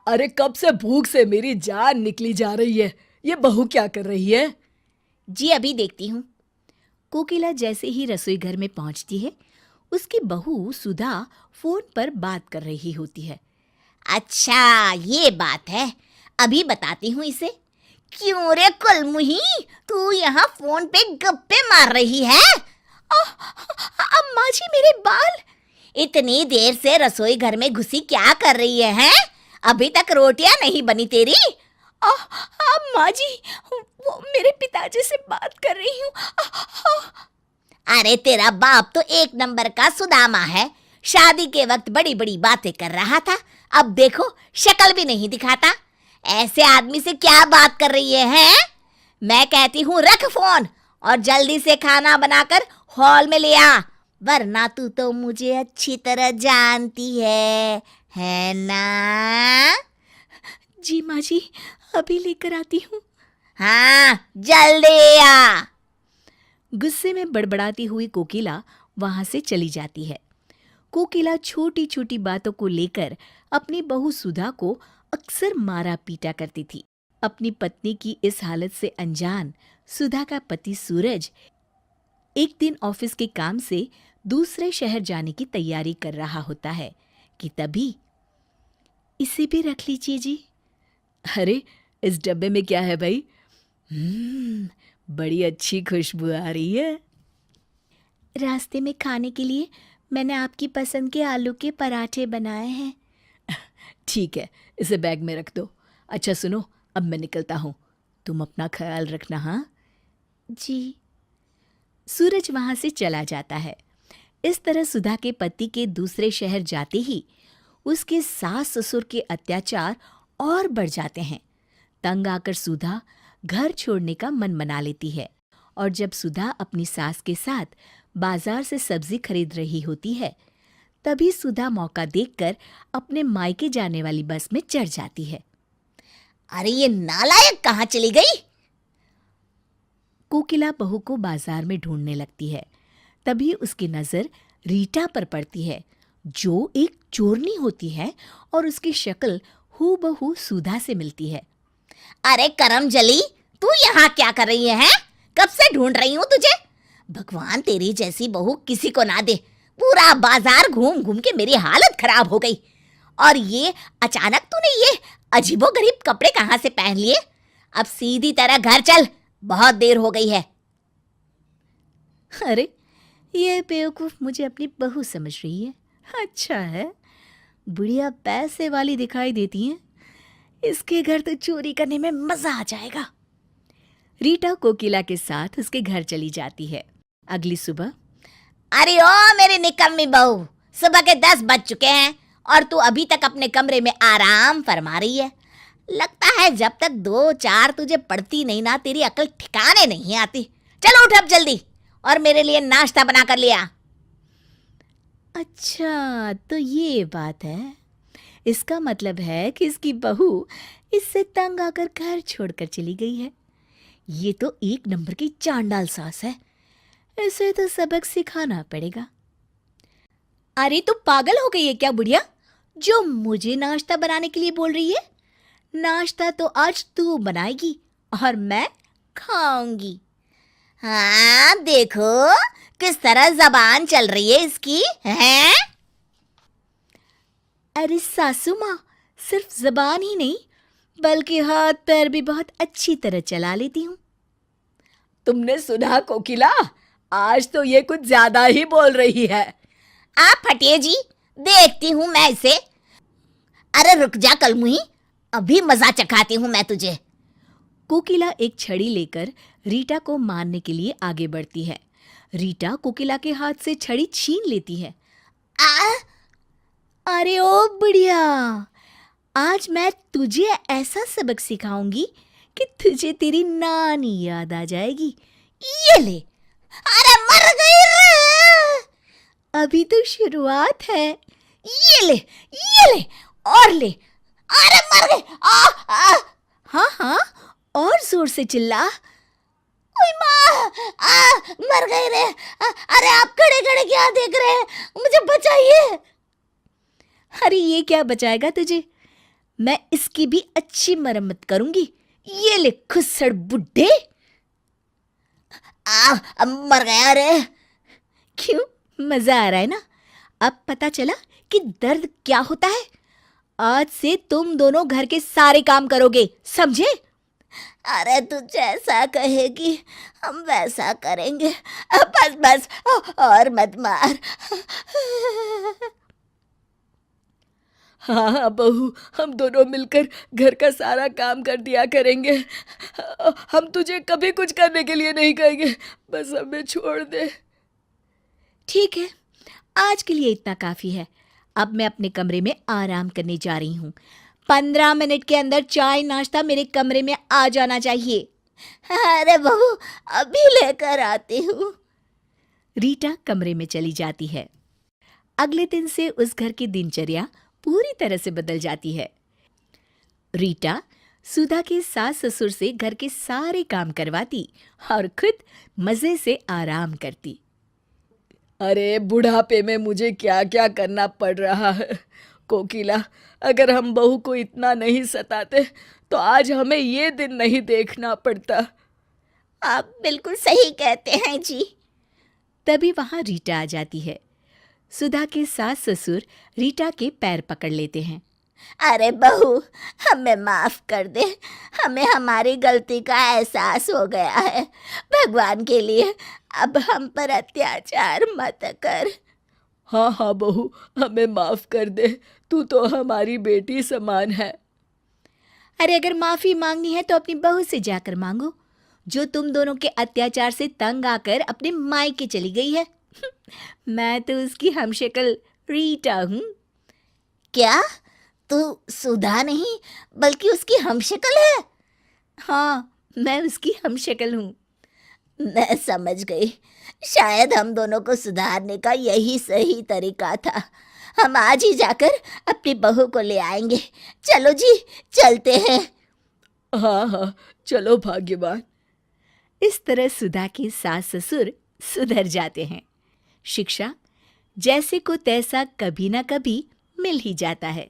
अरे कब से भूख से मेरी जान निकली जा रही है। ये बहू क्या कर रही है? जी अभी देखती हूँ। कोकिला जैसे ही रसोई घर में पहुंचती है, उसकी बहू सुधा फोन पर बात कर रही होती है। अच्छा ये बात है, अभी बताती हूँ इसे। क्यों रे कुलमुही, तू यहाँ फोन पे गप्पे मार रही है? अम्मा जी मेरे बाल। इतनी देर से रसोई घर में घुसी क्या कर रही है, हैं? अभी तक रोटियां नहीं बनी तेरी? अम्मा जी, वो मेरे पिताजी से बात कर रही हूँ। अरे तेरा बाप तो एक नंबर का सुदामा है। शादी के वक्त बड़ी बड़ी बातें कर रहा था, अब देखो शक्ल भी नहीं दिखाता। ऐसे आदमी से क्या बात कर रही है? मैं कहती हूँ रख फोन और जल्दी से खाना बनाकर हॉल में ले आ, वरना तू तो मुझे अच्छी तरह जानती है ना? जी माँ जी, अभी लेकर आती हूँ। हाँ जल्दी आ। गुस्से में बड़बड़ाती हुई कोकिला वहां से चली जाती है। कोकिला छोटी छोटी बातों को लेकर अपनी बहू सुधा को अक्सर मारा पीटा करती थी। अपनी पत्नी की इस हालत से अनजान सुधा का पति सूरज एक दिन ऑफिस के काम से दूसरे शहर जाने की तैयारी कर रहा होता है कि तभी, इसे भी रख लीजिए जी। अरे इस डब्बे में क्या है भाई? बड़ी अच्छी खुशबू आ रही है। रास्ते में खाने के लिए मैंने आपकी पसंद के आलू के पराठे बनाए हैं। ठीक है, इसे बैग में रख दो। अच्छा सुनो, अब मैं निकलता हूँ, तुम अपना ख्याल रखना। हाँ जी। सूरज वहां से चला जाता है। इस तरह सुधा के पति के दूसरे शहर जाते ही उसके सास ससुर के अत्याचार और बढ़ जाते हैं। तंग आकर सुधा घर छोड़ने का मन मना लेती है और जब सुधा अपनी सास के साथ बाजार से सब्जी खरीद रही होती है, तभी सुधा मौका देखकर अपने मायके जाने वाली बस में चढ़ जाती है। अरे ये नालायक कहाँ चली गई? कोकिला बहू को बाजार में ढूंढने लगती है। तभी उसकी नजर रीटा पर पड़ती है, जो एक चोरनी होती है और उसकी शक्ल हूबहू सुधा से मिलती है। अरे करम जली, तू यहाँ क्या कर रही है? कब से ढूंढ रही हूँ तुझे। भगवान तेरी जैसी बहू किसी को ना दे। पूरा बाजार घूम घूम के मेरी हालत खराब हो गई। और ये अचानक तूने ये अजीबोगरीब कपड़े कहाँ से पहन लिए? अब सीधी तरह घर चल, बहुत देर हो गई है। अरे ये बेवकूफ मुझे अपनी बहू समझ रही है। अच्छा है, बुढ़िया पैसे वाली दिखाई देती है। इसके घर तो चोरी करने में मजा आ जाएगा। रीटा कोकिला के साथ उसके घर चली जाती है। अगली सुबह, अरे ओ मेरी निकम्मी बहू, सुबह के 10 बज चुके हैं और तू अभी तक अपने कमरे में आराम फरमा रही है। लगता है जब तक 2-4 तुझे पड़ती नहीं ना, तेरी अकल ठिकाने नहीं आती। चलो उठ अब जल्दी और मेरे लिए नाश्ता बना कर लिया। अच्छा तो ये बात है। इसका मतलब है कि इसकी बहू इससे तंग आकर घर छोड़कर चली गई है। ये तो एक नंबर की चांडाल सास है, इसे तो सबक सिखाना पड़ेगा। अरे तू पागल हो गई है क्या बुढ़िया, जो मुझे नाश्ता बनाने के लिए बोल रही है? नाश्ता तो आज तू बनाएगी और मैं खाऊंगी। हाँ देखो किस तरह जबान चल रही है इसकी, हैं? अरे सासू माँ, सिर्फ जबान ही नहीं बल्कि हाथ पैर भी बहुत अच्छी तरह चला लेती हूँ। तुमने सुना कोकिला, आज तो ये कुछ ज्यादा ही बोल रही है। आप हटिए जी, देखती हूँ मैं इसे। अरे रुक जा कलमुही, अभी मजा चखाती हूँ मैं तुझे। कोकिला एक छड़ी लेकर रीटा को मारने के लिए आगे बढ़ती है। रीटा कोकिला के हाथ से छड़ी छीन लेती है। अरे ओ बुढ़िया, आज मैं तुझे ऐसा सबक सिखाऊंगी कि तुझे तेरी नानी याद आ जाएगी। ये ले। अरे मर गई रे। अभी तो शुरुआत है। ये ले और ले। अरे मर गई। हाँ हाँ, और जोर से चिल्ला। ओए माँ, मर गई रे। अरे आप खड़े खड़े क्या देख रहे हैं, मुझे बचाइए। अरे ये क्या बचाएगा तुझे, मैं इसकी भी अच्छी मरम्मत करूंगी। ये ले खुस्सड़ बुड्ढे। अब मर गया रे। क्यों, मजा आ रहा है ना? अब पता चला कि दर्द क्या होता है। आज से तुम दोनों घर के सारे काम करोगे, समझे? अरे तू जैसा कहेगी हम वैसा करेंगे। बस बस, और मत मार। हाँ बहू, हम दोनों मिलकर घर का सारा काम कर दिया करेंगे। हम तुझे कभी कुछ करने के लिए नहीं कहेंगे, बस हमें छोड़ दे। ठीक है, आज के लिए इतना काफी है। अब मैं अपने कमरे में आराम करने जा रही हूँ। 15 मिनट के अंदर चाय नाश्ता मेरे कमरे में आ जाना चाहिए। अरे बहू, अभी लेकर आती हूँ। रीटा कमरे में चली जाती है। अगले दिन से उस घर की दिनचर्या पूरी तरह से बदल जाती है। रीटा सुधा के सास ससुर से घर के सारे काम करवाती और खुद मजे से आराम करती। अरे बुढ़ापे में मुझे क्या क्या करना पड़ रहा है। कोकिला, अगर हम बहू को इतना नहीं सताते तो आज हमें ये दिन नहीं देखना पड़ता। आप बिल्कुल सही कहते हैं जी। तभी वहां रीटा आ जाती है। सुधा के सास ससुर रीटा के पैर पकड़ लेते हैं। अरे बहू, हमें माफ कर दे। हमें हमारी गलती का एहसास हो गया है। भगवान के लिए अब हम पर अत्याचार मत कर। हाँ हाँ बहू, हमें माफ कर दे। तू तो हमारी बेटी समान है। अरे अगर माफी मांगनी है तो अपनी बहू से जाकर मांगो, जो तुम दोनों के अत्याचार से तंग आकर अपने मायके चली गई है। मैं तो उसकी हमशक्ल रीटा हूँ। क्या तू सुधा नहीं बल्कि उसकी हमशक्ल है? हाँ, मैं उसकी हमशक्ल हूँ। मैं समझ गई। शायद हम दोनों को सुधारने का यही सही तरीका था। हम आज ही जाकर अपनी बहू को ले आएंगे। चलो जी, चलते हैं। हाँ हाँ, चलो भाग्यवान। इस तरह सुधा के सास ससुर सुधर जाते हैं। शिक्षा जैसे को तैसा कभी ना कभी मिल ही जाता है।